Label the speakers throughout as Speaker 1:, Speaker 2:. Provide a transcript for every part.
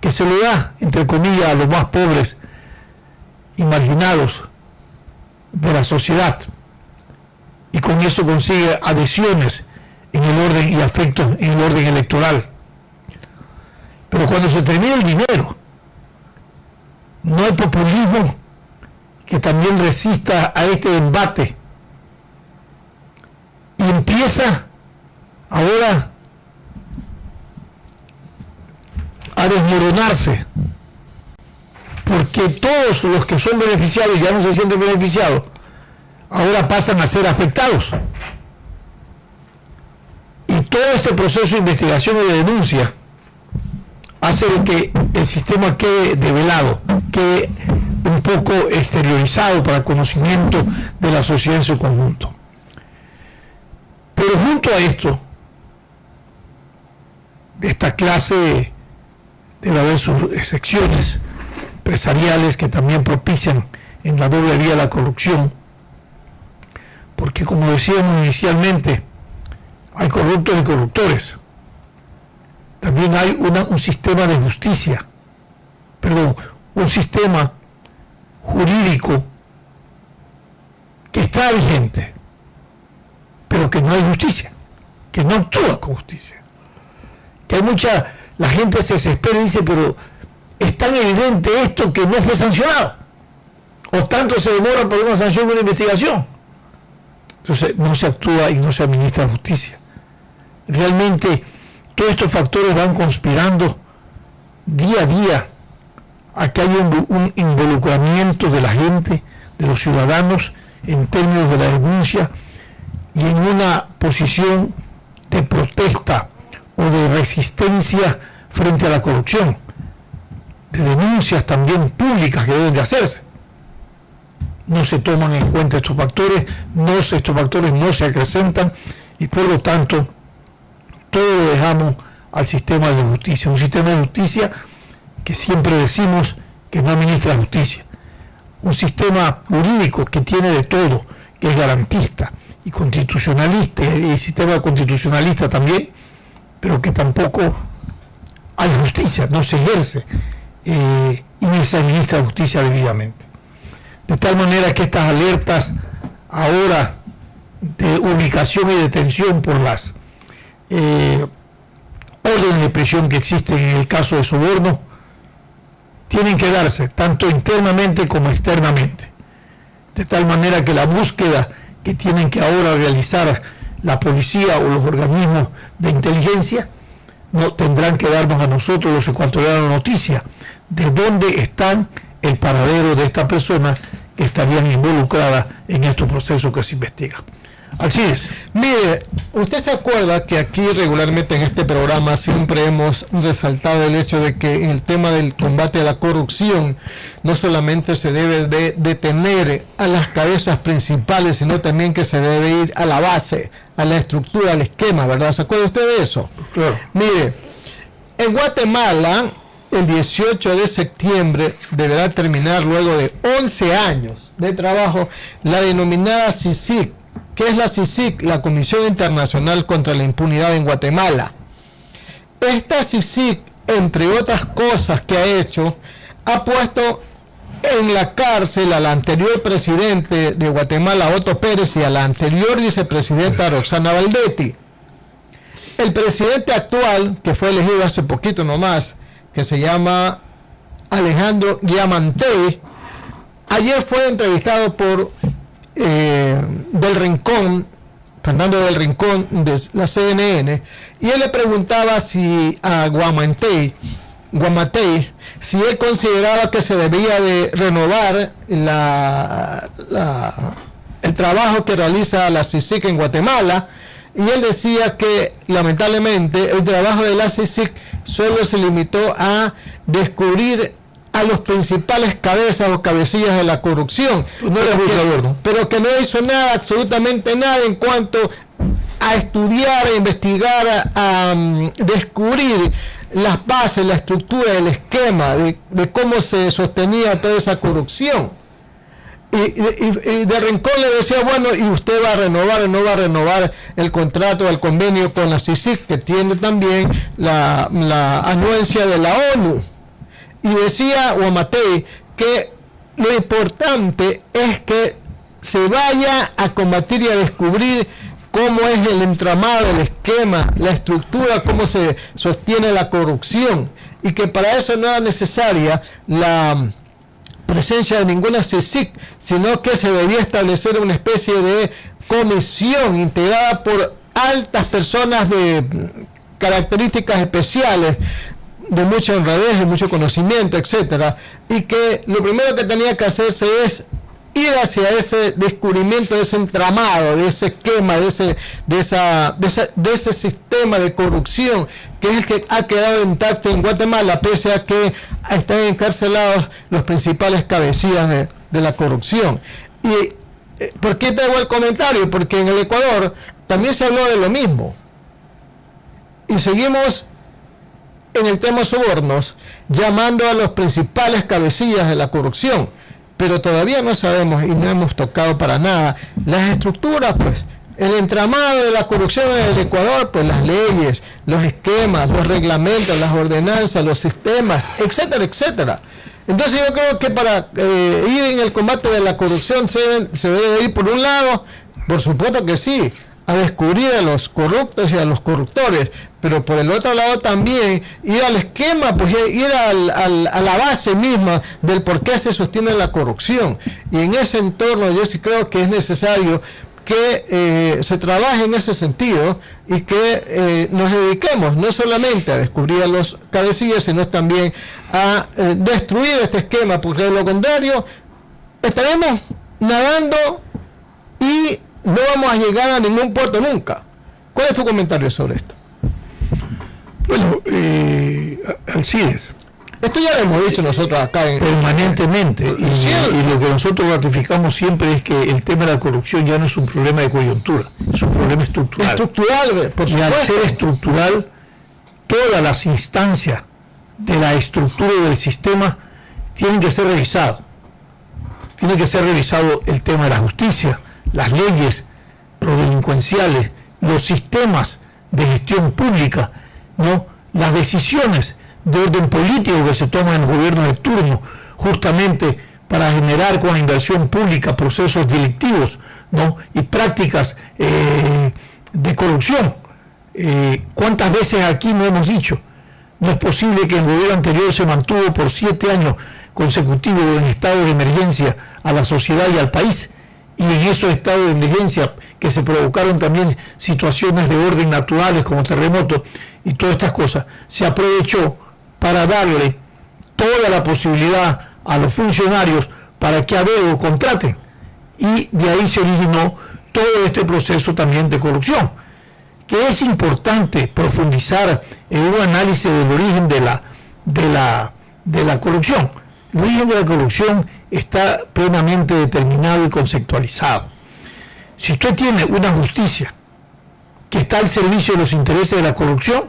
Speaker 1: que se le da, entre comillas, a los más pobres y marginados de la sociedad, y con eso consigue adhesiones en el orden y afectos en el orden electoral. Pero cuando se termina el dinero, no hay populismo que también resista a este embate, y empieza ahora a desmoronarse, porque todos los que son beneficiados ya no se sienten beneficiados, ahora pasan a ser afectados. Y todo este proceso de investigación y de denuncia hace de que el sistema quede develado, quede un poco exteriorizado para el conocimiento de la sociedad en su conjunto. Pero junto a esto, de esta clase debe haber sus excepciones empresariales que también propician en la doble vía la corrupción, porque como decíamos inicialmente, hay corruptos y corruptores. También hay un sistema de justicia, un sistema jurídico que está vigente, pero que no hay justicia, que no actúa con justicia. Que hay la gente se desespera y dice, pero es tan evidente esto que no fue sancionado, o tanto se demora por una sanción o una investigación. Entonces no se actúa y no se administra justicia. Realmente todos estos factores van conspirando día a día a que haya un involucramiento de la gente, de los ciudadanos, en términos de la denuncia y en una posición de protesta o de resistencia frente a la corrupción, de denuncias también públicas que deben de hacerse. No se toman en cuenta estos factores no se acrecentan, y por lo tanto todo lo dejamos al sistema de justicia, un sistema de justicia que siempre decimos que no administra justicia, un sistema jurídico que tiene de todo, que es garantista y constitucionalista, y el sistema constitucionalista también, pero que tampoco hay justicia, no se ejerce y ni se administra justicia debidamente. De tal manera que estas alertas ahora de ubicación y detención por las órdenes de prisión que existen en el caso de soborno tienen que darse tanto internamente como externamente, de tal manera que la búsqueda que tienen que ahora realizar la policía o los organismos de inteligencia no tendrán que darnos a nosotros los ecuatorianos noticia de dónde están el paradero de estas personas que estarían involucradas en estos procesos que se investigan. Alcides.
Speaker 2: Mire, usted se acuerda que aquí regularmente en este programa siempre hemos resaltado el hecho de que el tema del combate a la corrupción no solamente se debe de detener a las cabezas principales, sino también que se debe ir a la base, a la estructura, al esquema, ¿verdad? ¿Se acuerda usted de eso?
Speaker 1: Claro.
Speaker 2: Mire, en Guatemala, el 18 de septiembre deberá terminar, luego de 11 años de trabajo, la denominada CICIG. ¿Qué es la CICIG? La Comisión Internacional contra la Impunidad en Guatemala. Esta CICIG, entre otras cosas que ha hecho, ha puesto en la cárcel al anterior presidente de Guatemala, Otto Pérez, y a la anterior vicepresidenta, Roxana Valdetti. El presidente actual, que fue elegido hace poquito nomás, que se llama Alejandro Giammattei, ayer fue entrevistado por Del Rincón, Fernando Del Rincón, de la CNN, y él le preguntaba si a Giammattei, si él consideraba que se debía de renovar el trabajo que realiza la CICIG en Guatemala, y él decía que lamentablemente el trabajo de la CICIG solo se limitó a descubrir a los principales cabezas o cabecillas de la corrupción, pero que no hizo nada, absolutamente nada, en cuanto a estudiar, a investigar, a descubrir las bases, la estructura, el esquema de cómo se sostenía toda esa corrupción. Y de Rincón le decía, bueno, y usted va a renovar o no va a renovar el contrato, el convenio con la CICIG, que tiene también la anuencia de la ONU. Y decía Guamatei que lo importante es que se vaya a combatir y a descubrir cómo es el entramado, el esquema, la estructura, cómo se sostiene la corrupción, y que para eso no era necesaria la presencia de ninguna CICIG, sino que se debía establecer una especie de comisión integrada por altas personas de características especiales, de mucha honradez, de mucho conocimiento, etcétera, y que lo primero que tenía que hacerse es ir hacia ese descubrimiento de ese entramado, de ese esquema, de ese sistema de corrupción, que es el que ha quedado intacto en Guatemala, pese a que están encarcelados los principales cabecillas de la corrupción. ¿Y por qué traigo el comentario? Porque en el Ecuador también se habló de lo mismo. Y seguimos en el tema sobornos, llamando a los principales cabecillas de la corrupción, pero todavía no sabemos y no hemos tocado para nada las estructuras, pues, el entramado de la corrupción en el Ecuador, pues las leyes, los esquemas, los reglamentos, las ordenanzas, los sistemas, etcétera, etcétera. Entonces yo creo que para ir en el combate de la corrupción se debe ir por un lado, por supuesto que sí, a descubrir a los corruptos y a los corruptores, pero por el otro lado también ir al esquema, pues ir a la base misma del por qué se sostiene la corrupción. Y en ese entorno yo sí creo que es necesario que se trabaje en ese sentido y que nos dediquemos no solamente a descubrir a los cabecillas, sino también a destruir este esquema, porque de lo contrario estaremos nadando y no vamos a llegar a ningún puerto nunca. ¿Cuál es tu comentario sobre esto?
Speaker 1: Bueno, Alcides,
Speaker 2: esto ya lo hemos dicho nosotros acá
Speaker 1: permanentemente, y lo que nosotros ratificamos siempre es que el tema de la corrupción ya no es un problema de coyuntura, es un problema estructural.
Speaker 2: Estructural, por supuesto.
Speaker 1: Y al ser estructural, todas las instancias de la estructura del sistema tienen que ser revisadas. Tiene que ser revisado el tema de la justicia, las leyes prodelincuenciales, los sistemas de gestión pública, ¿no? Las decisiones de orden político que se toman en los gobiernos de turno, justamente para generar con la inversión pública procesos delictivos, ¿no? Y prácticas de corrupción. ¿Cuántas veces aquí no hemos dicho? No es posible que el gobierno anterior se mantuvo por 7 años consecutivos en estado de emergencia a la sociedad y al país, y en esos estados de emergencia que se provocaron también situaciones de orden naturales como terremotos y todas estas cosas, se aprovechó para darle toda la posibilidad a los funcionarios para que a dedo contraten, y de ahí se originó todo este proceso también de corrupción, que es importante profundizar en un análisis del origen de la corrupción. El origen de la corrupción está plenamente determinado y conceptualizado. Si usted tiene una justicia que está al servicio de los intereses de la corrupción,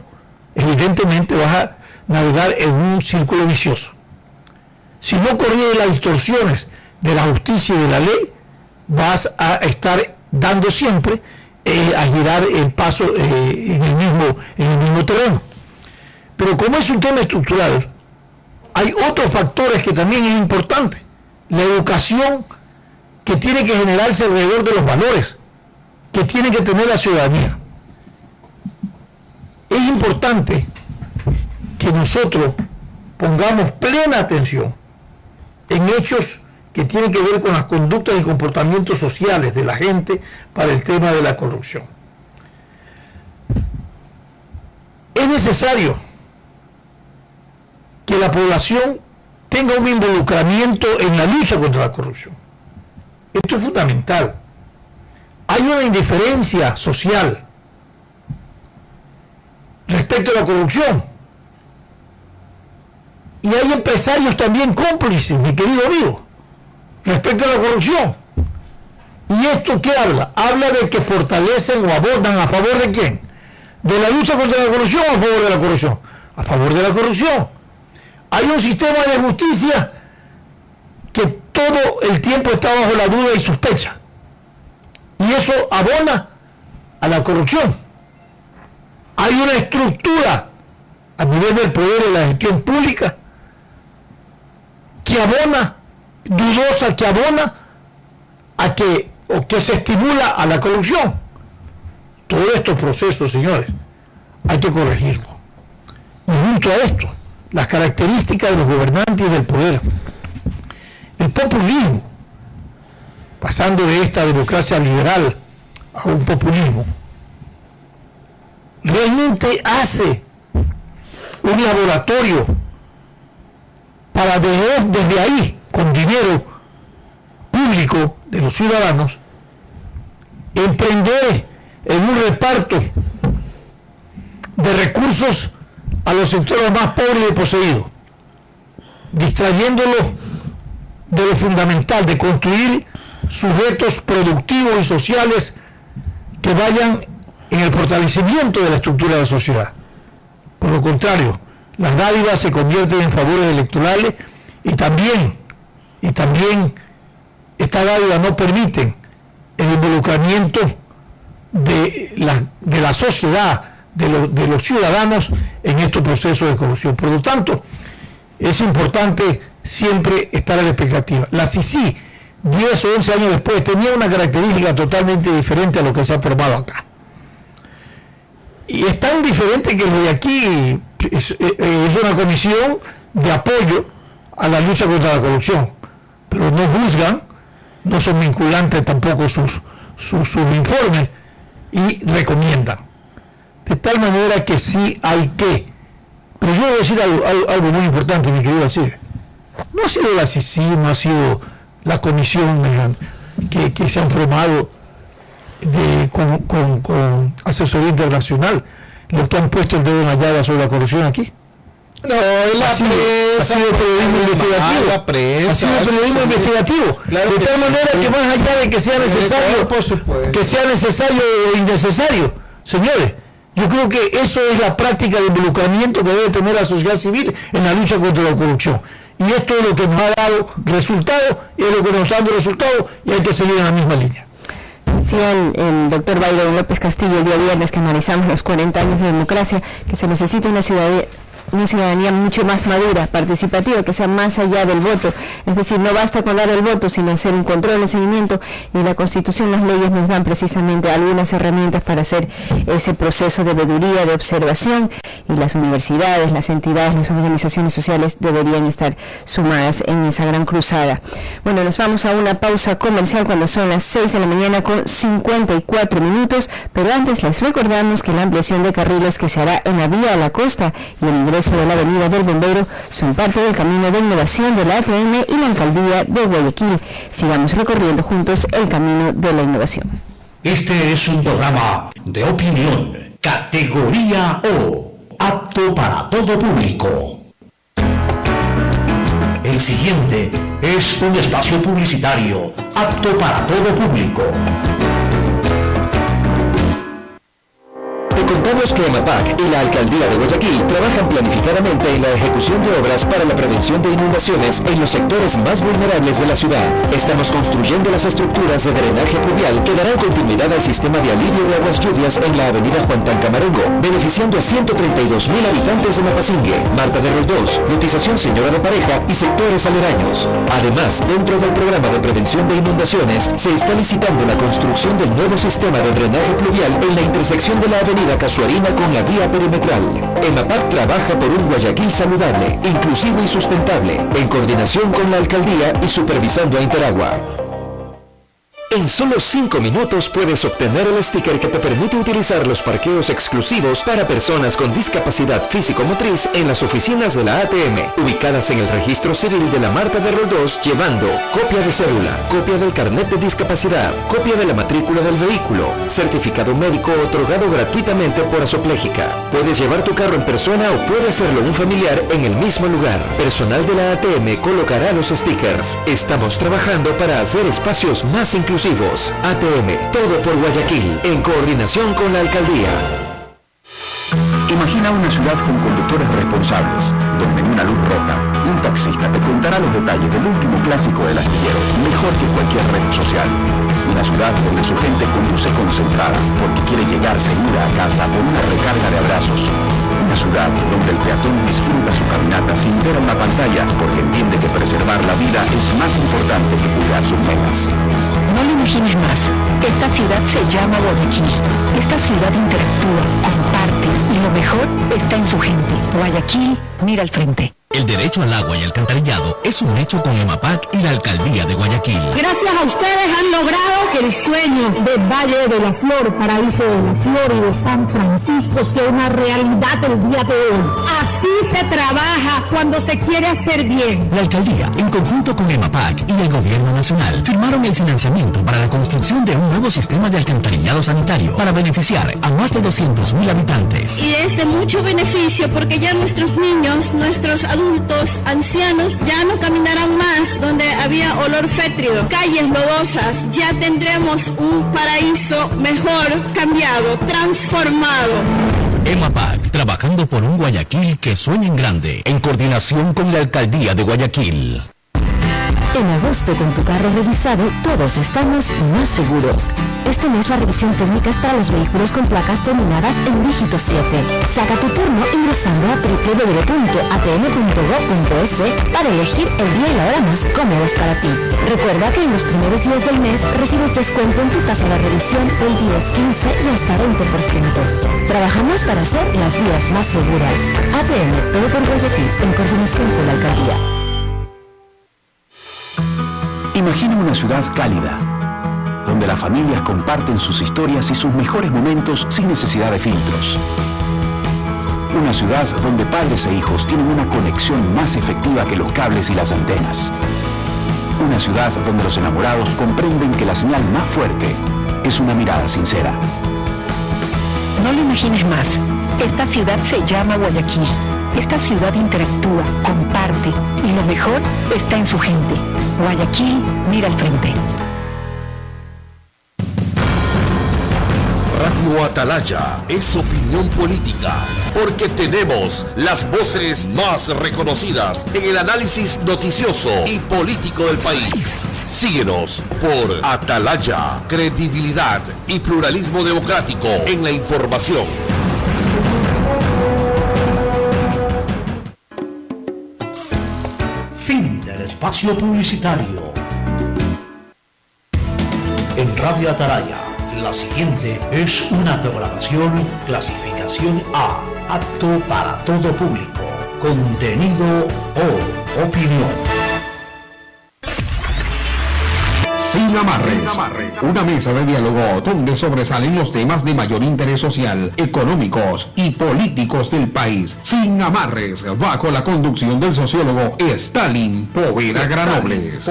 Speaker 1: evidentemente vas a navegar en un círculo vicioso. Si no corrige las distorsiones de la justicia y de la ley, vas a estar dando siempre a girar el paso en el mismo terreno. Pero como es un tema estructural, hay otros factores que también es importante. La educación que tiene que generarse alrededor de los valores que tiene que tener la ciudadanía. Es importante que nosotros pongamos plena atención en hechos que tienen que ver con las conductas y comportamientos sociales de la gente para el tema de la corrupción. Es necesario que la población tenga un involucramiento en la lucha contra la corrupción. Esto es fundamental. Hay una indiferencia social respecto a la corrupción. Y hay empresarios también cómplices, mi querido amigo, respecto a la corrupción. ¿Y esto qué habla? Habla de que fortalecen o abonan a favor de quién. ¿De la lucha contra la corrupción o a favor de la corrupción? A favor de la corrupción. Hay un sistema de justicia que todo el tiempo está bajo la duda y sospecha. Y eso abona a la corrupción. Hay una estructura a nivel del poder de la gestión pública que abona, dudosa, que abona a que, o que se estimula a la corrupción. Todos estos procesos, señores, hay que corregirlos. Y junto a esto, las características de los gobernantes y del poder, el populismo, pasando de esta democracia liberal a un populismo, realmente hace un laboratorio para desde ahí, con dinero público de los ciudadanos, emprender en un reparto de recursos a los sectores más pobres y desposeídos, distrayéndolos de lo fundamental, de construir sujetos productivos y sociales que vayan en el fortalecimiento de la estructura de la sociedad. Por lo contrario, las dádivas se convierten en favores electorales y también estas dádivas no permiten el involucramiento de la sociedad, de los ciudadanos en estos procesos de corrupción. Por lo tanto, es importante siempre estar a la expectativa. La CICIG, 10 o 11 años después, tenía una característica totalmente diferente a lo que se ha formado acá. Y es tan diferente que lo de aquí es una comisión de apoyo a la lucha contra la corrupción, pero no juzgan, no son vinculantes tampoco sus informes, y recomiendan. De tal manera que sí hay que. Pero yo voy a decir algo muy importante, mi querido Alcide. No ha sido la CICIG, no ha sido la comisión que se han formado con asesoría internacional los que han puesto el dedo en la llaga sobre la corrupción aquí.
Speaker 2: No, es la
Speaker 1: ha sido periodismo investigativo. Ha sido periodismo investigativo. Claro, de tal manera que más allá de que sea necesario o innecesario, señores, yo creo que eso es la práctica de involucramiento que debe tener la sociedad civil en la lucha contra la corrupción. Y esto es lo que nos ha dado resultados, y es lo que nos está dando resultados, y hay que seguir en la misma línea.
Speaker 3: Decía el doctor Byron López Castillo el día viernes que analizamos los 40 años de democracia, que se necesita una ciudadanía mucho más madura, participativa, que sea más allá del voto. Es decir, no basta con dar el voto, sino hacer un control, un seguimiento, y la Constitución, las leyes nos dan precisamente algunas herramientas para hacer ese proceso de veeduría, de observación, y las universidades, las entidades, las organizaciones sociales deberían estar sumadas en esa gran cruzada. Bueno, nos vamos a una pausa comercial cuando son las 6 de la mañana con 54 minutos, pero antes les recordamos que la ampliación de carriles que se hará en la vía a la costa y el ingreso de la avenida del Bombero son parte del camino de innovación de la ATM y la alcaldía de Guayaquil. Sigamos recorriendo juntos el camino de la innovación.
Speaker 4: Este es un programa de opinión, categoría O, apto para todo público. El siguiente es un espacio publicitario apto para todo público.
Speaker 5: Te contamos que EMAPAC y la Alcaldía de Guayaquil trabajan planificadamente en la ejecución de obras para la prevención de inundaciones en los sectores más vulnerables de la ciudad. Estamos construyendo las estructuras de drenaje pluvial que darán continuidad al sistema de alivio de aguas lluvias en la avenida Juan Tancamarengo, beneficiando a 132,000 habitantes de Mapasingue, Marta de Roldós, Lotización Señora de Pareja y sectores aledaños. Además, dentro del programa de prevención de inundaciones, se está licitando la construcción del nuevo sistema de drenaje pluvial en la intersección de la avenida Casuarina con la vía perimetral. EMAPAC trabaja por un Guayaquil saludable, inclusivo y sustentable, en coordinación con la alcaldía y supervisando a Interagua. En solo 5 minutos puedes obtener el sticker que te permite utilizar los parqueos exclusivos para personas con discapacidad físico-motriz en las oficinas de la ATM, ubicadas en el registro civil de la Marta de Roldós, llevando copia de cédula, copia del carnet de discapacidad, copia de la matrícula del vehículo, certificado médico otorgado gratuitamente por Asoplégica. Puedes llevar tu carro en persona o puede hacerlo un familiar en el mismo lugar. Personal de la ATM colocará los stickers. Estamos trabajando para hacer espacios más inclusivos. ATM, todo por Guayaquil, en coordinación con la alcaldía.
Speaker 6: Imagina una ciudad con conductores responsables, donde en una luz roja, un taxista te contará los detalles del último clásico del astillero, mejor que cualquier red social. Una ciudad donde su gente conduce concentrada, porque quiere llegar segura a casa por una recarga de abrazos. Una ciudad donde el peatón disfruta su caminata sin ver a una pantalla, porque entiende que preservar la vida es más importante que cuidar sus megas.
Speaker 7: No lo imagines más. Esta ciudad se llama Guayaquil. Esta ciudad interactúa, comparte y lo mejor está en su gente. Guayaquil, mira al frente.
Speaker 8: El derecho al agua y alcantarillado es un hecho con EMAPAC y la Alcaldía de Guayaquil.
Speaker 9: Gracias a ustedes han logrado que el sueño de Valle de la Flor, Paraíso de la Flor y de San Francisco sea una realidad el día de hoy. Así se trabaja cuando se quiere hacer bien.
Speaker 8: La Alcaldía, en conjunto con EMAPAC y el Gobierno Nacional, firmaron el financiamiento para la construcción de un nuevo sistema de alcantarillado sanitario para beneficiar a más de 200.000 habitantes.
Speaker 10: Y es de mucho beneficio porque ya nuestros niños, nuestros adultos, ancianos, ya no caminarán más donde había olor fétrido, calles lodosas. Ya tendremos un paraíso mejor, cambiado, transformado.
Speaker 8: EMAPAC, trabajando por un Guayaquil que sueña en grande, en coordinación con la Alcaldía de Guayaquil.
Speaker 7: En agosto, con tu carro revisado, todos estamos más seguros. Este mes la revisión técnica es para los vehículos con placas terminadas en dígito 7. Saca tu turno ingresando a www.atm.go.es para elegir el día y la hora más cómodos para ti. Recuerda que en los primeros días del mes recibes descuento en tu tasa de revisión del 10, 15 y hasta 20%. Trabajamos para hacer las vías más seguras. ATM, todo por Guayaquil, en coordinación con la Alcaldía.
Speaker 6: Imagina una ciudad cálida, donde las familias comparten sus historias y sus mejores momentos sin necesidad de filtros. Una ciudad donde padres e hijos tienen una conexión más efectiva que los cables y las antenas. Una ciudad donde los enamorados comprenden que la señal más fuerte es una mirada sincera.
Speaker 7: No lo imagines más. Esta ciudad se llama Guayaquil. Esta ciudad interactúa, comparte y lo mejor está en su gente. Guayaquil, mira al frente.
Speaker 11: Radio Atalaya es opinión política, porque tenemos las voces más reconocidas en el análisis noticioso y político del país. Síguenos por Atalaya, credibilidad y pluralismo democrático en la información.
Speaker 4: Fin del espacio publicitario. En Radio Atalaya, la siguiente es una programación clasificación A, apto para todo público, contenido o opinión.
Speaker 12: Sin amarres, una mesa de diálogo donde sobresalen los temas de mayor interés social, económicos y políticos del país. Sin amarres, bajo la conducción del sociólogo Stalin Poveda Granobles.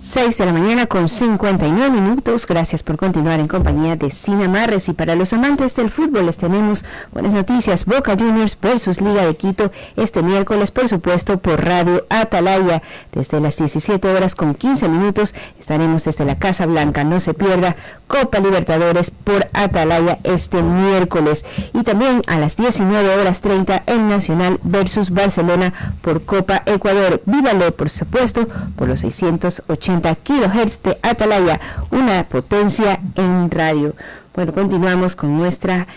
Speaker 3: 6 de la mañana con 59 minutos. Gracias por continuar en compañía de Sin Amarres. Y para los amantes del fútbol les tenemos buenas noticias. Boca Juniors versus Liga de Quito este miércoles, por supuesto, por Radio Atalaya. Desde las 17 horas con 15 minutos estaremos desde la Casa Blanca. No se pierda Copa Libertadores por Atalaya este miércoles. Y también a las 19 horas 30 el Nacional versus Barcelona por Copa Ecuador. Vívalo, por supuesto, por los 680 kilohertz de Atalaya, una potencia en radio. Bueno, continuamos con nuestra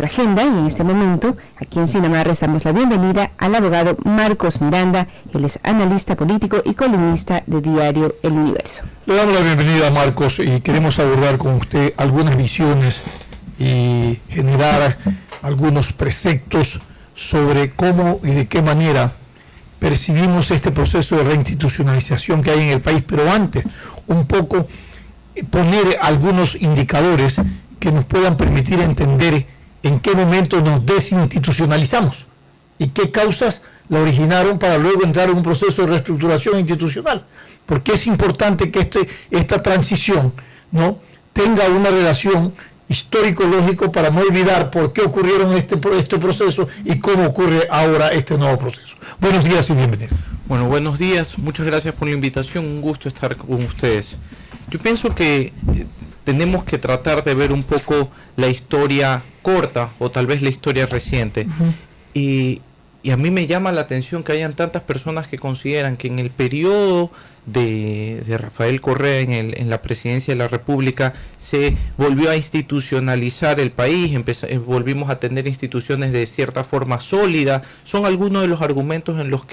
Speaker 3: agenda y en este momento, aquí en Sin Amarres, damos la bienvenida al abogado Marcos Miranda. Él es analista político y columnista de Diario El Universo.
Speaker 1: Le damos la bienvenida a Marcos y queremos abordar con usted algunas visiones y generar algunos preceptos sobre cómo y de qué manera percibimos este proceso de reinstitucionalización que hay en el país, pero antes un poco poner algunos indicadores que nos puedan permitir entender en qué momento nos desinstitucionalizamos y qué causas la originaron para luego entrar en un proceso de reestructuración institucional, porque es importante que esta transición, ¿no?, tenga una relación histórico-lógico para no olvidar por qué ocurrieron este proceso y cómo ocurre ahora este nuevo proceso. Buenos días y bienvenidos.
Speaker 13: Bueno, buenos días, muchas gracias por la invitación, un gusto estar con ustedes. Yo pienso que tenemos que tratar de ver un poco la historia corta o tal vez la historia reciente. Y Y a mí me llama la atención que hayan tantas personas que consideran que en el periodo de Rafael Correa en la presidencia de la República se volvió a institucionalizar el país, volvimos a tener instituciones de cierta forma sólidas. Son algunos de los argumentos de los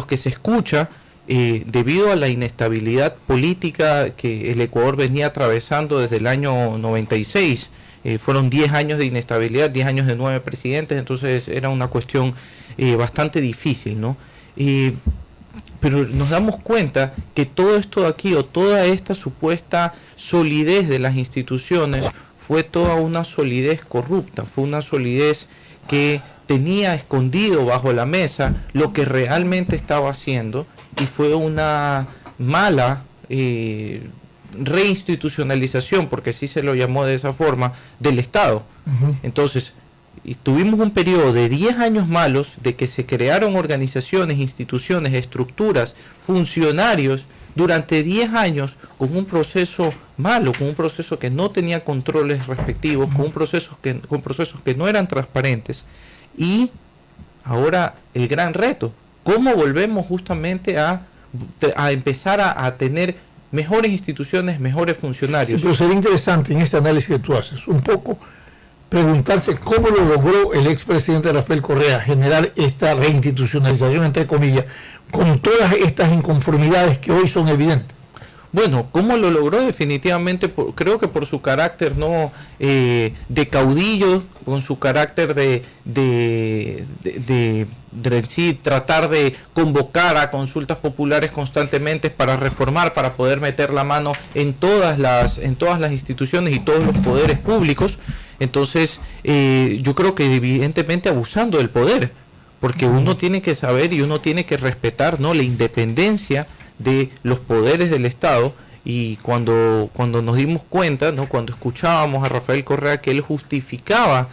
Speaker 13: que se escucha debido a la inestabilidad política que el Ecuador venía atravesando desde el año 96. Fueron 10 años de inestabilidad, 10 años de 9 presidentes, entonces era una cuestión bastante difícil, ¿no? Pero nos damos cuenta que todo esto de aquí, o toda esta supuesta solidez de las instituciones, fue toda una solidez corrupta, fue una solidez que tenía escondido bajo la mesa lo que realmente estaba haciendo, y fue una mala reinstitucionalización, porque así se lo llamó de esa forma, del Estado. Entonces, y tuvimos un periodo de 10 años malos, de que se crearon organizaciones, instituciones, estructuras, funcionarios, durante 10 años, con un proceso malo, con un proceso que no tenía controles respectivos, con procesos que no eran transparentes. Y ahora el gran reto, ¿cómo volvemos justamente a empezar a tener mejores instituciones, mejores funcionarios?
Speaker 1: Sí, pero sería interesante en este análisis que tú haces, un poco preguntarse cómo lo logró el expresidente Rafael Correa generar esta reinstitucionalización, entre comillas, con todas estas inconformidades que hoy son evidentes.
Speaker 13: Bueno, ¿cómo lo logró? Definitivamente, creo que por su carácter de caudillo, con su carácter de sí, tratar de convocar a consultas populares constantemente para reformar, para poder meter la mano en todas las instituciones y todos los poderes públicos. Entonces, yo creo que evidentemente abusando del poder, porque uno tiene que saber y uno tiene que respetar, ¿no?, la independencia de los poderes del Estado. Y cuando nos dimos cuenta, ¿no?, cuando escuchábamos a Rafael Correa que él justificaba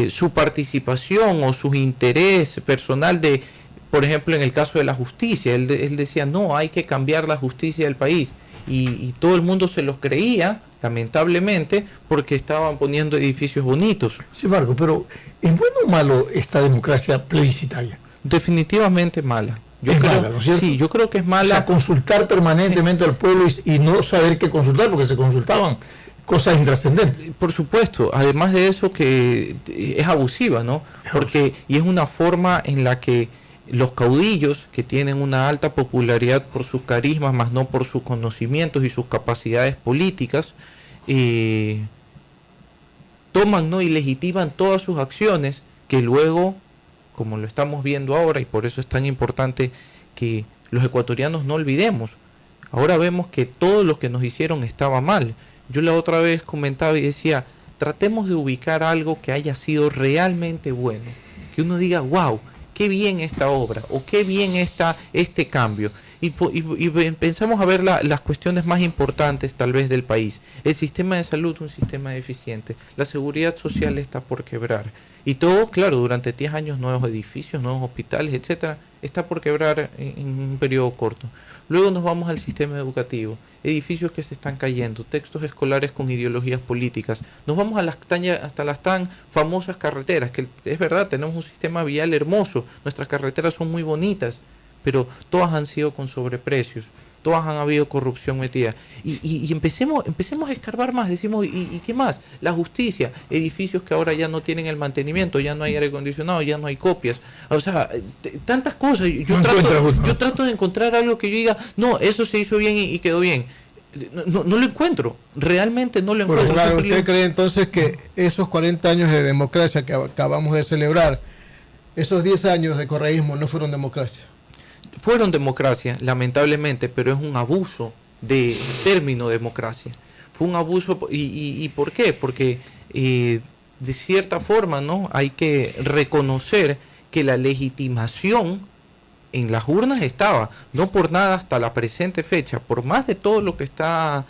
Speaker 13: su participación o su interés personal por ejemplo, en el caso de la justicia, él decía, no, hay que cambiar la justicia del país, y todo el mundo se los creía, lamentablemente, porque estaban poniendo edificios bonitos.
Speaker 1: Sí, Marco, pero ¿es bueno o malo esta democracia plebiscitaria?
Speaker 13: Definitivamente mala. Yo creo que es mala.
Speaker 1: O sea, consultar permanentemente al pueblo y no saber qué consultar, porque se consultaban cosas intrascendentes.
Speaker 13: Por supuesto, además de eso, que es abusiva, ¿no? Y es una forma en la que los caudillos, que tienen una alta popularidad por sus carismas, más no por sus conocimientos y sus capacidades políticas, toman, ¿no?, y legitiman todas sus acciones, que luego, como lo estamos viendo ahora, y por eso es tan importante que los ecuatorianos no olvidemos, ahora vemos que todo lo que nos hicieron estaba mal. Yo la otra vez comentaba y decía, tratemos de ubicar algo que haya sido realmente bueno, que uno diga, wow, qué bien esta obra, o qué bien está este cambio. Y pensamos a ver las cuestiones más importantes tal vez del país. El sistema de salud, un sistema deficiente. La seguridad social está por quebrar. Y todo, claro, durante 10 años, nuevos edificios, nuevos hospitales, etcétera, está por quebrar en un periodo corto. Luego nos vamos al sistema educativo. Edificios que se están cayendo, textos escolares con ideologías políticas. Nos vamos hasta las tan famosas carreteras, que es verdad, tenemos un sistema vial hermoso, nuestras carreteras son muy bonitas, pero todas han sido con sobreprecios, todas han habido corrupción metida. Y empecemos a escarbar más, decimos, ¿y qué más? La justicia, edificios que ahora ya no tienen el mantenimiento, ya no hay aire acondicionado, ya no hay copias. O sea, tantas cosas. Yo trato de encontrar algo que yo diga, no, eso se hizo bien y quedó bien. No lo encuentro, realmente no lo encuentro.
Speaker 2: Claro, ¿usted cree entonces que esos 40 años de democracia que acabamos de celebrar, esos 10 años de correísmo no fueron democracia?
Speaker 13: Fueron democracia, lamentablemente, pero es un abuso de término democracia. Fue un abuso, ¿y por qué? Porque de cierta forma, ¿no?, hay que reconocer que la legitimación en las urnas estaba, no por nada hasta la presente fecha, por más de todo lo que está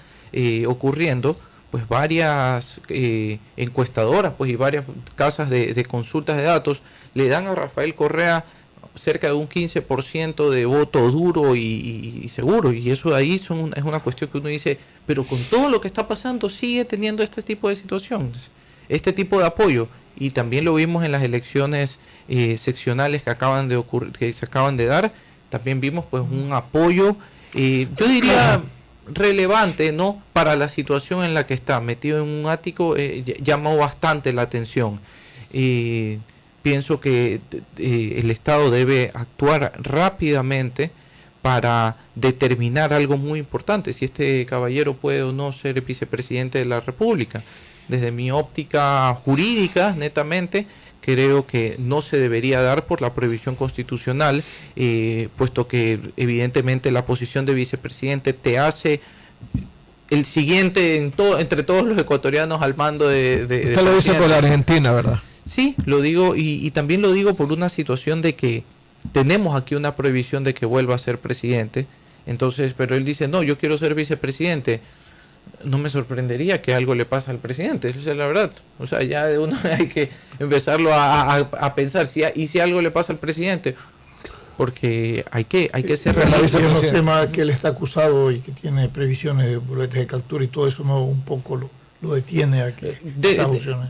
Speaker 13: ocurriendo, pues varias encuestadoras, pues, y varias casas de consultas de datos le dan a Rafael Correa cerca de un 15% de voto duro y seguro, y eso ahí es una cuestión que uno dice, pero con todo lo que está pasando sigue teniendo este tipo de situaciones, este tipo de apoyo, y también lo vimos en las elecciones seccionales que acaban de ocurrir, que se acaban de dar. También vimos pues un apoyo, yo diría relevante, ¿no?, para la situación en la que está metido en un ático. Llamó bastante la atención. Pienso que el Estado debe actuar rápidamente para determinar algo muy importante: si este caballero puede o no ser vicepresidente de la República. Desde mi óptica jurídica, netamente, creo que no se debería dar por la prohibición constitucional, puesto que evidentemente la posición de vicepresidente te hace el siguiente entre todos los ecuatorianos al mando de
Speaker 2: Usted lo dice por la Argentina, ¿verdad?
Speaker 13: Sí, lo digo, y también lo digo por una situación de que tenemos aquí una prohibición de que vuelva a ser presidente. Entonces, pero él dice, no, yo quiero ser vicepresidente. No me sorprendería que algo le pase al presidente, esa es la verdad. O sea, ya de uno hay que empezarlo a pensar, y si algo le pasa al presidente, porque hay que ser
Speaker 1: realistas. Los temas que él está acusado y que tiene previsiones de boletes de captura y todo eso, no un poco lo detiene a que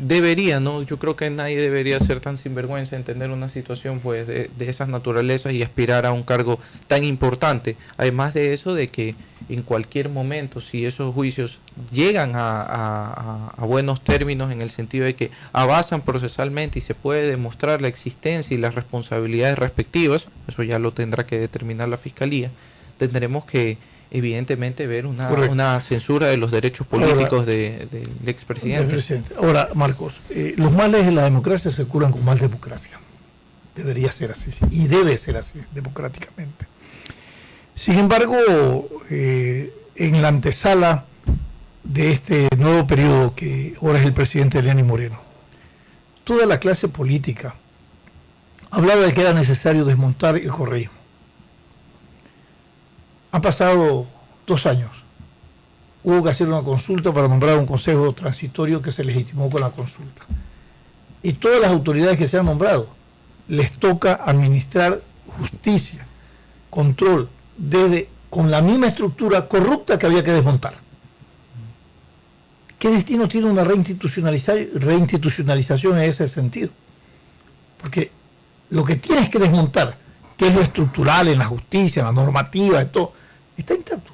Speaker 13: debería, ¿no? Yo creo que nadie debería ser tan sinvergüenza en tener una situación pues de esas naturalezas y aspirar a un cargo tan importante. Además de eso, de que en cualquier momento, si esos juicios llegan a buenos términos, en el sentido de que avanzan procesalmente y se puede demostrar la existencia y las responsabilidades respectivas, eso ya lo tendrá que determinar la Fiscalía, tendremos que evidentemente ver una censura de los derechos políticos del expresidente.
Speaker 1: Ahora, Marcos, los males de la democracia se curan con más democracia. Debería ser así, y debe ser así, democráticamente. Sin embargo, en la antesala de este nuevo periodo que ahora es el presidente Lenín Moreno, toda la clase política hablaba de que era necesario desmontar el correísmo. Han pasado 2 años. Hubo que hacer una consulta para nombrar un consejo transitorio que se legitimó con la consulta. Y todas las autoridades que se han nombrado les toca administrar justicia, control, con la misma estructura corrupta que había que desmontar. ¿Qué destino tiene una reinstitucionalización en ese sentido? Porque lo que tienes que desmontar, que es lo estructural en la justicia, en la normativa, en todo, está intacto.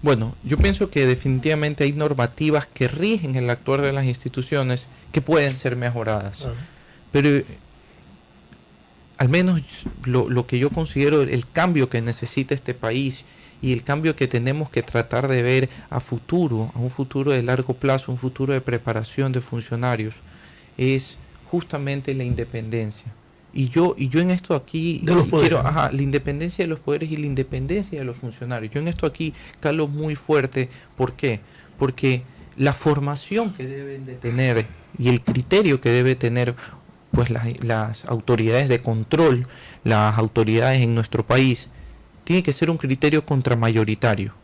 Speaker 13: Bueno, yo pienso que definitivamente hay normativas que rigen el actuar de las instituciones que pueden ser mejoradas. Pero al menos lo que yo considero el cambio que necesita este país y el cambio que tenemos que tratar de ver a futuro, a un futuro de largo plazo, un futuro de preparación de funcionarios, es justamente la independencia. Y yo en esto aquí quiero, la independencia de los poderes y la independencia de los funcionarios. Yo en esto aquí calo muy fuerte. ¿Por qué? Porque la formación que deben de tener y el criterio que debe tener pues las autoridades de control, las autoridades en nuestro país, tiene que ser un criterio contramayoritario.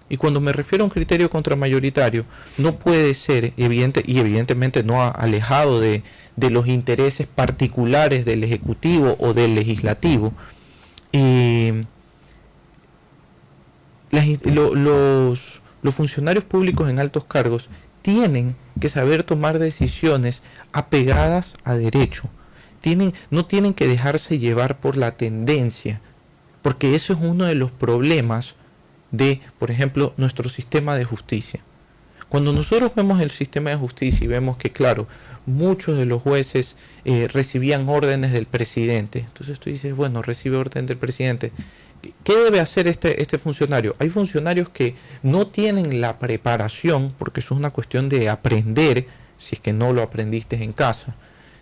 Speaker 13: Y cuando me refiero a un criterio contramayoritario, no puede ser evidentemente no alejado de los intereses particulares del Ejecutivo o del Legislativo. Los funcionarios públicos en altos cargos tienen que saber tomar decisiones apegadas a derecho. No tienen que dejarse llevar por la tendencia, porque eso es uno de los problemas de, por ejemplo, nuestro sistema de justicia. Cuando nosotros vemos el sistema de justicia y vemos que, claro, muchos de los jueces recibían órdenes del presidente, entonces tú dices, bueno, recibe orden del presidente, ¿qué debe hacer este funcionario? Hay funcionarios que no tienen la preparación, porque eso es una cuestión de aprender, si es que no lo aprendiste en casa,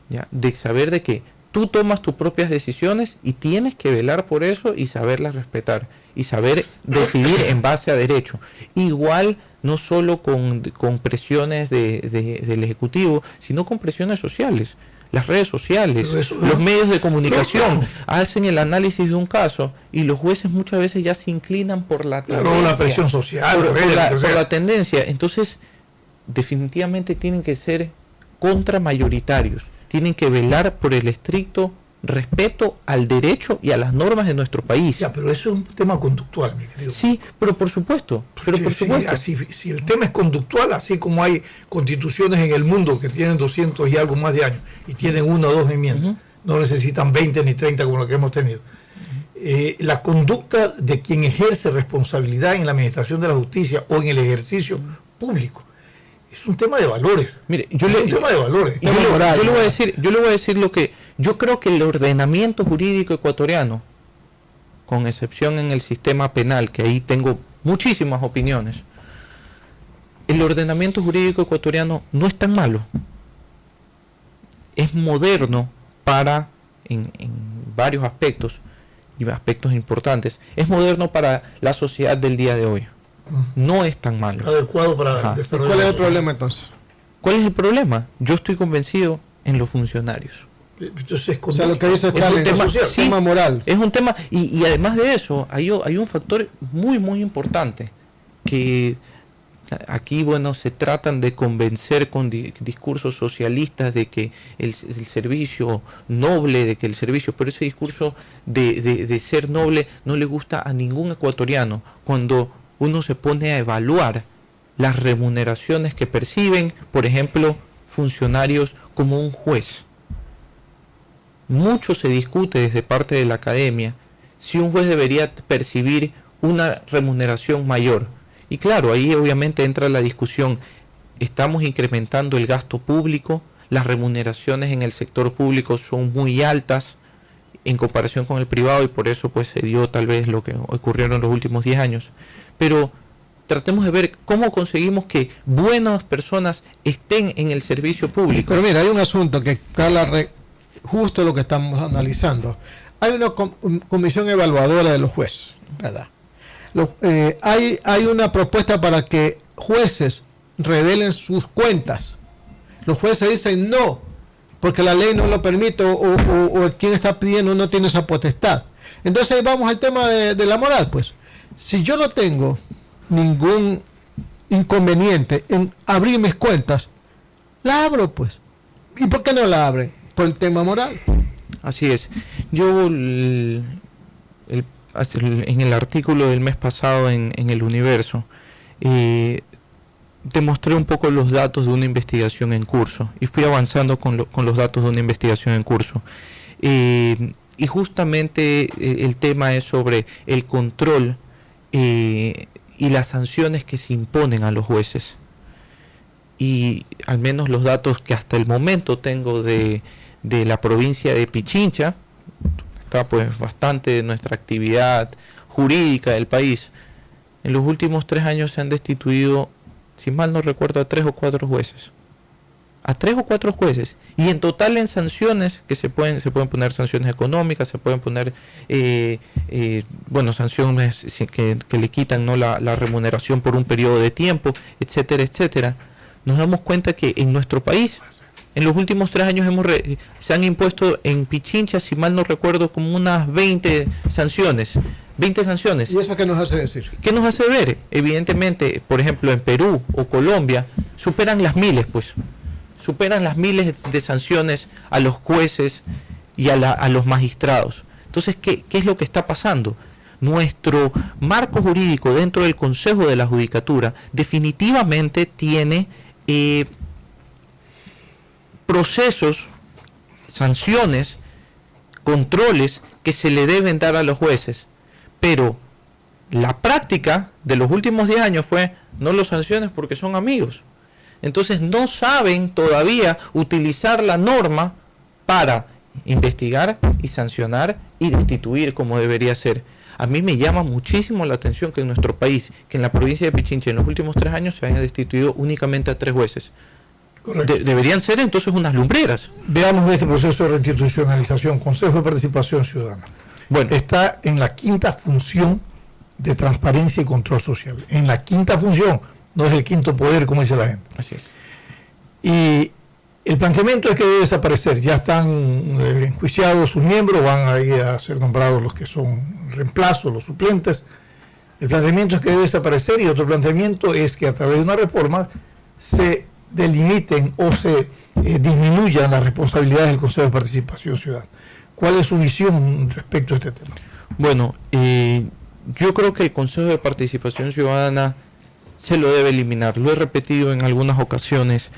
Speaker 13: ¿ya? De saber de que tú tomas tus propias decisiones y tienes que velar por eso y saberlas respetar y saber decidir en base a derecho. Igual, no solo con presiones del Ejecutivo, sino con presiones sociales. Las redes sociales, los medios de comunicación hacen el análisis de un caso y los jueces muchas veces ya se inclinan por la tendencia.
Speaker 1: La presión social.
Speaker 13: Por la tendencia. Entonces, definitivamente tienen que ser contramayoritarios. Tienen que velar por el estricto respeto al derecho y a las normas de nuestro país.
Speaker 1: Ya, pero eso es un tema conductual, mi querido.
Speaker 13: Sí, pero por supuesto.
Speaker 1: Si el tema es conductual, así como hay constituciones en el mundo que tienen 200 y algo más de años y tienen 1 o 2 enmiendas, no necesitan 20 ni 30 como lo que hemos tenido. La conducta de quien ejerce responsabilidad en la administración de la justicia o en el ejercicio público es un tema de valores.
Speaker 13: Mire,
Speaker 1: Yo le
Speaker 13: voy a decir lo que yo creo que el ordenamiento jurídico ecuatoriano, con excepción en el sistema penal, que ahí tengo muchísimas opiniones, el ordenamiento jurídico ecuatoriano no es tan malo. Es moderno en varios aspectos, y aspectos importantes. Es moderno para la sociedad del día de hoy. No es tan malo.
Speaker 1: Adecuado para desarrollar.
Speaker 2: ¿Cuál es el problema entonces?
Speaker 13: ¿Cuál es el problema? Yo estoy convencido en los funcionarios.
Speaker 1: Entonces,
Speaker 2: o sea, lo que dice está en tema moral.
Speaker 13: Es un tema, y además de eso, hay un factor muy, muy importante, que aquí, bueno, se tratan de convencer con discursos socialistas de que el servicio noble, de que el servicio, pero ese discurso de ser noble no le gusta a ningún ecuatoriano. Cuando uno se pone a evaluar las remuneraciones que perciben, por ejemplo, funcionarios como un juez. Mucho se discute desde parte de la academia si un juez debería percibir una remuneración mayor. Y claro, ahí obviamente entra la discusión, estamos incrementando el gasto público, las remuneraciones en el sector público son muy altas en comparación con el privado y por eso pues se dio tal vez lo que ocurrieron en los últimos 10 años. Pero tratemos de ver cómo conseguimos que buenas personas estén en el servicio público.
Speaker 2: Pero mira, hay un asunto que cala justo lo que estamos analizando. Hay una comisión evaluadora de los jueces, ¿verdad? Hay una propuesta para que jueces revelen sus cuentas. Los jueces dicen no, porque la ley no lo permite o quien está pidiendo no tiene esa potestad. Entonces ahí vamos al tema de la moral. Pues si yo no tengo ningún inconveniente en abrir mis cuentas, la abro pues. ¿Y por qué no la abren? Por el tema moral.
Speaker 13: Así es. Yo en el artículo del mes pasado en El Universo demostré un poco los datos de una investigación en curso y fui avanzando con los datos de una investigación en curso. Y justamente el tema es sobre el control y las sanciones que se imponen a los jueces. Y al menos los datos que hasta el momento tengo de la provincia de Pichincha, está pues bastante de nuestra actividad jurídica del país. En los últimos 3 años se han destituido, si mal no recuerdo, a 3 o 4 jueces. A 3 o 4 jueces. Y en total en sanciones, que se pueden poner sanciones económicas, se pueden poner sanciones que le quitan, ¿no?, la remuneración por un periodo de tiempo, etcétera, etcétera. Nos damos cuenta que en nuestro país, en los últimos 3 años se han impuesto en Pichincha, si mal no recuerdo, como unas 20 sanciones. 20 sanciones.
Speaker 2: ¿Y eso qué nos hace decir?
Speaker 13: ¿Qué nos hace ver? Evidentemente, por ejemplo, en Perú o Colombia, superan las miles, pues. Superan las miles de sanciones a los jueces y a los magistrados. Entonces, ¿qué es lo que está pasando? Nuestro marco jurídico dentro del Consejo de la Judicatura definitivamente tiene procesos, sanciones, controles que se le deben dar a los jueces, pero la práctica de los últimos 10 años fue no los sanciones porque son amigos. Entonces no saben todavía utilizar la norma para investigar y sancionar y destituir como debería ser. A mí me llama muchísimo la atención que en nuestro país, que en la provincia de Pichincha en los últimos 3 años se haya destituido únicamente a 3 jueces. Deberían ser entonces unas lumbreras.
Speaker 1: Veamos de este proceso de reinstitucionalización. Consejo de Participación Ciudadana. Bueno, está en la 5ª función de transparencia y control social. En la 5ª función, no es el 5º poder, como dice la gente.
Speaker 13: Así es.
Speaker 1: Y el planteamiento es que debe desaparecer. Ya están enjuiciados sus miembros, van a ir a ser nombrados los que son reemplazos, los suplentes. El planteamiento es que debe desaparecer, y otro planteamiento es que a través de una reforma se delimiten o se disminuyan las responsabilidades del Consejo de Participación Ciudadana. ¿Cuál es su visión respecto a este tema?
Speaker 13: Bueno, yo creo que el Consejo de Participación Ciudadana se lo debe eliminar. Lo he repetido en algunas ocasiones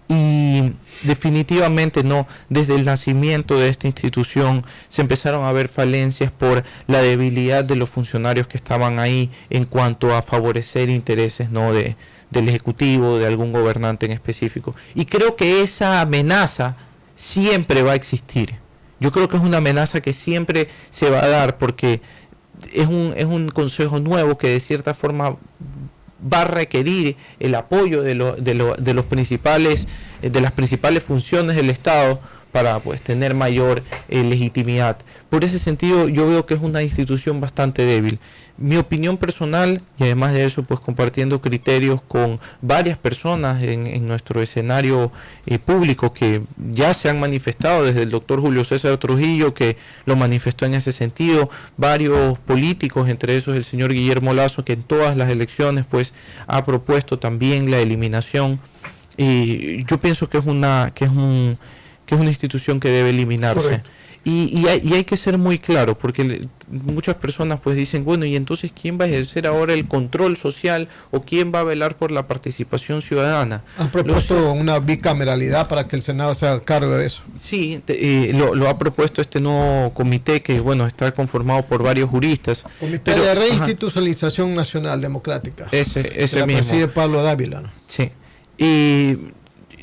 Speaker 13: y definitivamente no. Desde el nacimiento de esta institución se empezaron a ver falencias por la debilidad de los funcionarios que estaban ahí en cuanto a favorecer intereses, ¿no?, del Ejecutivo, de algún gobernante en específico. Y creo que esa amenaza siempre va a existir. Yo creo que es una amenaza que siempre se va a dar porque es un consejo nuevo que de cierta forma va a requerir el apoyo de las principales funciones del Estado para pues tener mayor legitimidad. Por ese sentido yo veo que es una institución bastante débil. Mi opinión personal, y además de eso pues compartiendo criterios con varias personas en nuestro escenario público que ya se han manifestado, desde el doctor Julio César Trujillo, que lo manifestó en ese sentido, varios políticos, entre esos el señor Guillermo Lazo, que en todas las elecciones pues ha propuesto también la eliminación. Y yo pienso que es una institución que debe eliminarse.
Speaker 1: Correcto.
Speaker 13: Y hay que ser muy claro, porque muchas personas pues dicen, bueno, y entonces ¿quién va a ejercer ahora el control social o quién va a velar por la participación ciudadana?
Speaker 2: Han propuesto una bicameralidad para que el Senado se haga cargo de eso.
Speaker 13: Sí, lo ha propuesto este nuevo comité que, bueno, está conformado por varios juristas.
Speaker 2: Comité de Reinstitucionalización Nacional Democrática.
Speaker 13: Ese
Speaker 2: mismo. Preside Pablo Dávila, ¿no?
Speaker 13: Sí. Y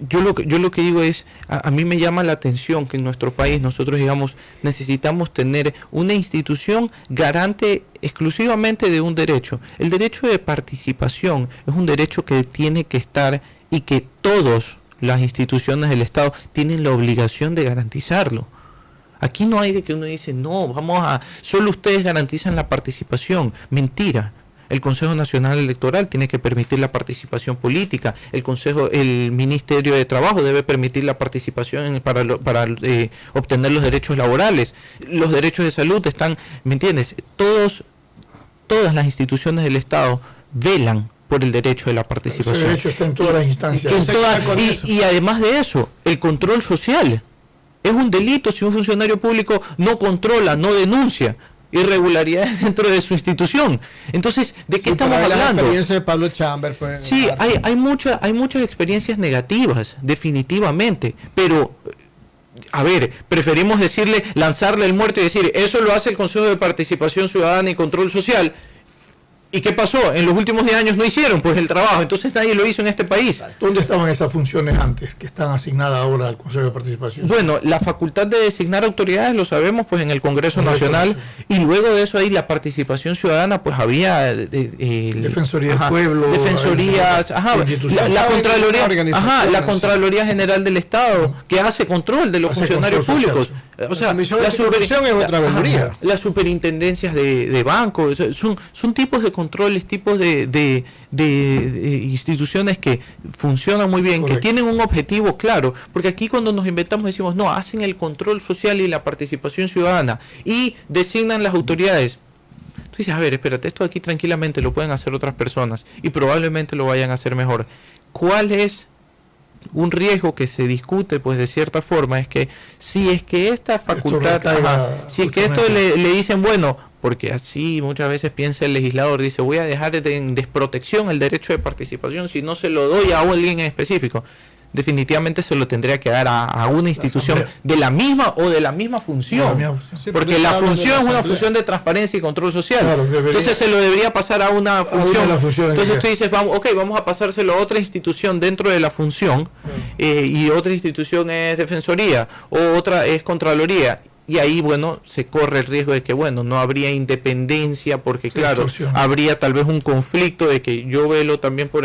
Speaker 13: yo lo que digo es, a mí me llama la atención que en nuestro país nosotros, digamos, necesitamos tener una institución garante exclusivamente de un derecho. El derecho de participación es un derecho que tiene que estar y que todas las instituciones del Estado tienen la obligación de garantizarlo. Aquí no hay de que uno dice, no, solo ustedes garantizan la participación. Mentira. El Consejo Nacional Electoral tiene que permitir la participación política. El Ministerio de Trabajo debe permitir la participación para obtener los derechos laborales. Los derechos de salud están, ¿me entiendes? Todas las instituciones del Estado velan por el derecho de la participación.
Speaker 1: Ese derecho está en todas las instancias.
Speaker 13: Y además de eso, el control social. Es un delito si un funcionario público no controla, no denuncia irregularidades dentro de su institución. Entonces, ¿de qué estamos hablando?
Speaker 2: La experiencia de Pablo Chamber fue...
Speaker 13: Sí, hay muchas experiencias negativas, definitivamente, pero a ver, preferimos lanzarle el muerto y decir, eso lo hace el Consejo de Participación Ciudadana y Control Social. ¿Y qué pasó? En los últimos 10 años no hicieron pues el trabajo, entonces nadie lo hizo en este país.
Speaker 1: ¿Dónde estaban esas funciones antes que están asignadas ahora al Consejo de Participación?
Speaker 13: Bueno, la facultad de designar autoridades lo sabemos pues en el Congreso Nacional, y luego de eso ahí la participación ciudadana pues había
Speaker 1: Defensoría del Pueblo,
Speaker 13: defensorías, la Contraloría General del Estado que hace control de los funcionarios públicos. O sea,
Speaker 2: la supervisión es otra veeduría.
Speaker 13: Las superintendencias de bancos, son tipos de controles, tipos de instituciones que funcionan muy bien. Correcto. Que tienen un objetivo claro, porque aquí cuando nos inventamos decimos, no, hacen el control social y la participación ciudadana y designan las autoridades. Tú dices, a ver, espérate, esto aquí tranquilamente lo pueden hacer otras personas y probablemente lo vayan a hacer mejor. ¿Cuál es un riesgo que se discute pues de cierta forma? Es que si es que esta facultad, si es que esto le dicen, bueno, porque así muchas veces piensa el legislador, dice, voy a dejar en desprotección el derecho de participación si no se lo doy a alguien en específico. Definitivamente se lo tendría que dar a una institución de la misma función, porque la función es una función de transparencia y control social. Claro, entonces se lo debería pasar a una función. Entonces tú dices, vamos a pasárselo a otra institución dentro de la función, y otra institución es defensoría, o otra es contraloría. Y ahí, bueno, se corre el riesgo de que, bueno, no habría independencia, porque claro, habría tal vez un conflicto de que yo velo también por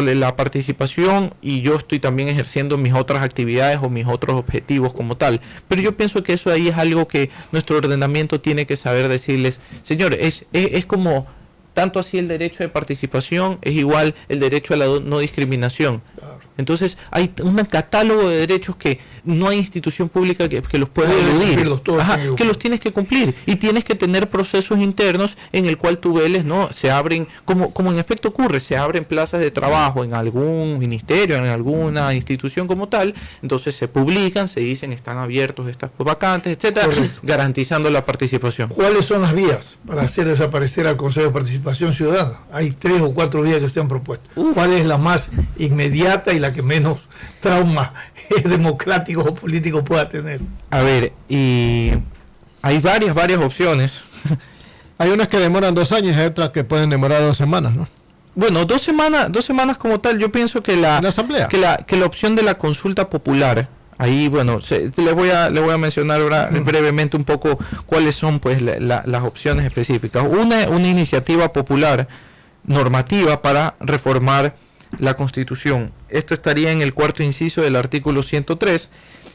Speaker 13: la participación y yo estoy también ejerciendo mis otras actividades o mis otros objetivos como tal. Pero yo pienso que eso ahí es algo que nuestro ordenamiento tiene que saber decirles, señores, es como tanto así el derecho de participación es igual el derecho a la no discriminación. Entonces hay un catálogo de derechos que no hay institución pública que los pueda eludir, que los tienes que cumplir, y tienes que tener procesos internos en el cual tú veles, ¿no? Se abren, como en efecto ocurre, se abren plazas de trabajo en algún ministerio, en alguna institución como tal, entonces se publican, se dicen están abiertos estas vacantes, etcétera, garantizando la participación.
Speaker 1: ¿Cuáles son las vías para hacer desaparecer al Consejo de Participación Ciudadana? Hay 3 o 4 vías que se han propuesto. ¿Cuál es la más inmediata y la que menos trauma democrático o político pueda tener?
Speaker 13: A ver, y hay varias opciones.
Speaker 2: Hay unas que demoran 2 años y hay otras que pueden demorar 2 semanas, ¿no?
Speaker 13: Bueno, 2 semanas como tal. Yo pienso que la opción de la consulta popular, ahí, bueno, le voy a mencionar brevemente un poco cuáles son, pues, las opciones específicas. Una iniciativa popular normativa para reformar la Constitución. Esto estaría en el 4º inciso del artículo 103.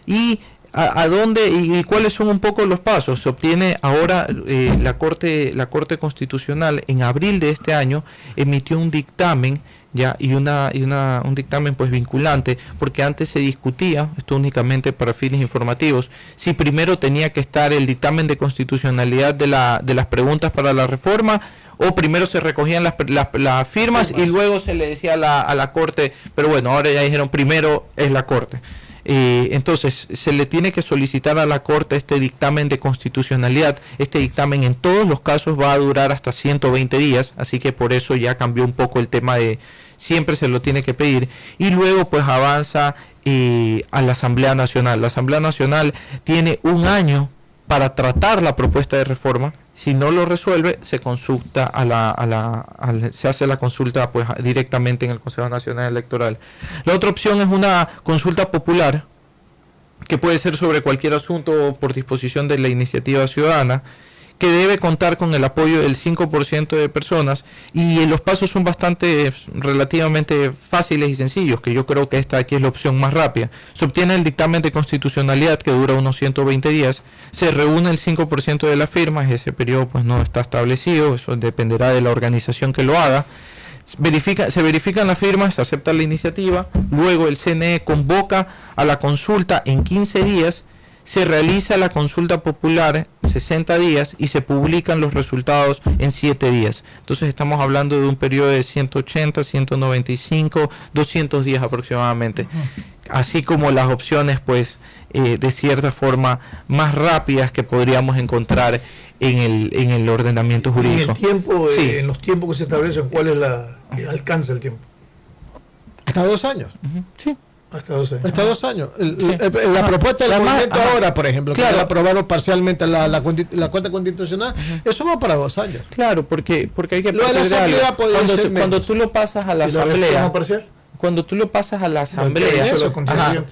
Speaker 13: ¿Y a dónde y cuáles son un poco los pasos? Se obtiene ahora la Corte Constitucional en abril de este año emitió un dictamen ya un dictamen pues vinculante, porque antes se discutía, esto únicamente para fines informativos, si primero tenía que estar el dictamen de constitucionalidad de las preguntas para la reforma, o primero se recogían las firmas y luego se le decía a la Corte, pero bueno, ahora ya dijeron primero es la Corte. Entonces se le tiene que solicitar a la Corte este dictamen de constitucionalidad. Este dictamen en todos los casos va a durar hasta 120 días, así que por eso ya cambió un poco el tema de siempre se lo tiene que pedir, y luego pues avanza a la Asamblea Nacional. La Asamblea Nacional tiene un año para tratar la propuesta de reforma. Si no lo resuelve, se consulta se hace la consulta pues directamente en el Consejo Nacional Electoral. La otra opción es una consulta popular, que puede ser sobre cualquier asunto por disposición de la iniciativa ciudadana, que debe contar con el apoyo del 5% de personas, y los pasos son relativamente fáciles y sencillos, que yo creo que esta aquí es la opción más rápida. Se obtiene el dictamen de constitucionalidad, que dura unos 120 días, se reúne el 5% de las firmas, ese periodo pues no está establecido, eso dependerá de la organización que lo haga. Se verifican las firmas, se acepta la iniciativa, luego el CNE convoca a la consulta en 15 días, se realiza la consulta popular 60 días y se publican los resultados en 7 días. Entonces estamos hablando de un periodo de 180, 195, 200 días aproximadamente. Así como las opciones, pues, de cierta forma más rápidas que podríamos encontrar en el ordenamiento jurídico.
Speaker 1: En el tiempo, en los tiempos que se establecen, ¿cuál es el alcance del tiempo?
Speaker 2: Hasta 2 años.
Speaker 13: Sí.
Speaker 1: Hasta 2 años.
Speaker 2: Hasta 2 años. La propuesta del movimiento ahora, por ejemplo, claro, que la aprobaron parcialmente la Corte Constitucional, eso va para 2 años.
Speaker 13: Claro, porque hay que cuando tú lo pasas a la Asamblea,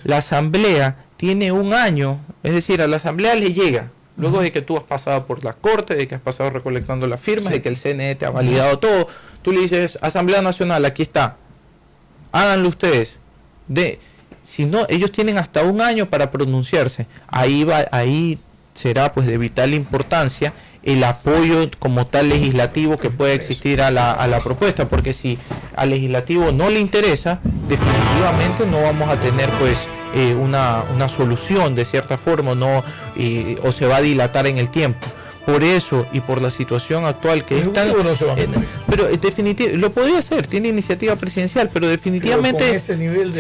Speaker 13: la Asamblea tiene un año, es decir, a la Asamblea le llega, luego de que tú has pasado por la Corte, de que has pasado recolectando las firmas, de que el CNE te ha validado todo, tú le dices, Asamblea Nacional, aquí está, háganlo ustedes. Si no, ellos tienen hasta un año para pronunciarse. Ahí será pues de vital importancia el apoyo como tal legislativo que pueda existir a la propuesta, porque si al legislativo no le interesa, definitivamente no vamos a tener pues una solución de cierta forma, o se va a dilatar en el tiempo. Por eso y por la situación actual que es tan... pero definitivamente, lo podría hacer, tiene iniciativa presidencial, pero definitivamente...
Speaker 1: Pero con ese nivel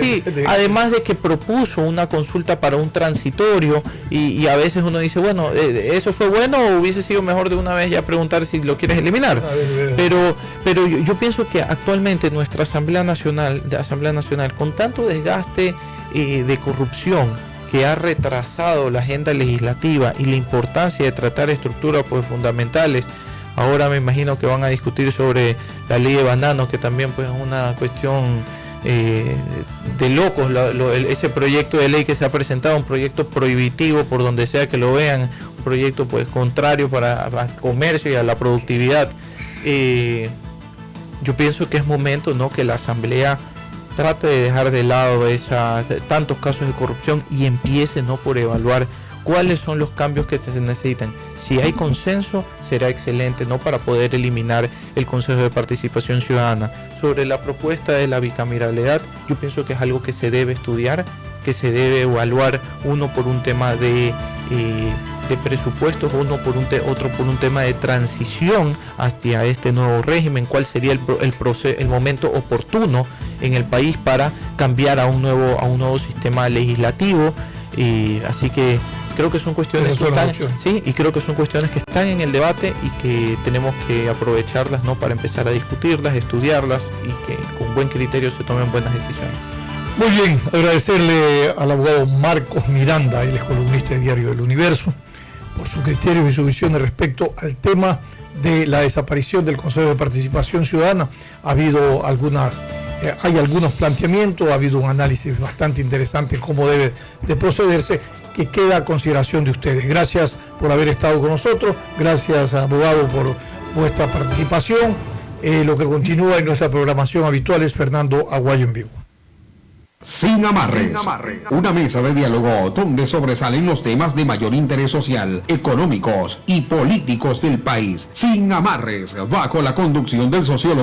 Speaker 13: además de que propuso una consulta para un transitorio, y a veces uno dice, bueno, ¿eso fue bueno o hubiese sido mejor de una vez ya preguntar si lo quieres eliminar? Pero yo pienso que actualmente nuestra Asamblea Nacional, con tanto desgaste de corrupción, que ha retrasado la agenda legislativa y la importancia de tratar estructuras pues fundamentales. Ahora me imagino que van a discutir sobre la ley de bananos, que también pues es una cuestión de locos, ese proyecto de ley que se ha presentado, un proyecto prohibitivo por donde sea que lo vean, un proyecto pues contrario para el comercio y a la productividad. Yo pienso que es momento, ¿no?, que la Asamblea trate de dejar de lado tantos casos de corrupción y empiece, no por evaluar cuáles son los cambios que se necesitan. Si hay consenso, será excelente, ¿no?, para poder eliminar el Consejo de Participación Ciudadana. Sobre la propuesta de la bicameralidad, yo pienso que es algo que se debe estudiar, que se debe evaluar, uno por un tema de presupuestos, otro por un tema de transición hacia este nuevo régimen, cuál sería el momento oportuno en el país para cambiar a un nuevo sistema legislativo. Así que creo que son cuestiones creo que son cuestiones que están en el debate y que tenemos que aprovecharlas, ¿no?, para empezar a discutirlas, estudiarlas y que con buen criterio se tomen buenas decisiones.
Speaker 1: Muy bien, agradecerle al abogado Marcos Miranda, él es columnista del diario El Universo, por su criterio y su visión respecto al tema de la desaparición del Consejo de Participación Ciudadana. Hay algunos planteamientos, ha habido un análisis bastante interesante de cómo debe de procederse, que queda a consideración de ustedes. Gracias por haber estado con nosotros, gracias, abogado, por vuestra participación. Lo que continúa en nuestra programación habitual es Fernando Aguayo en vivo.
Speaker 12: Sin amarres, una mesa de diálogo donde sobresalen los temas de mayor interés social, económicos y políticos del país. Sin amarres, bajo la conducción del sociólogo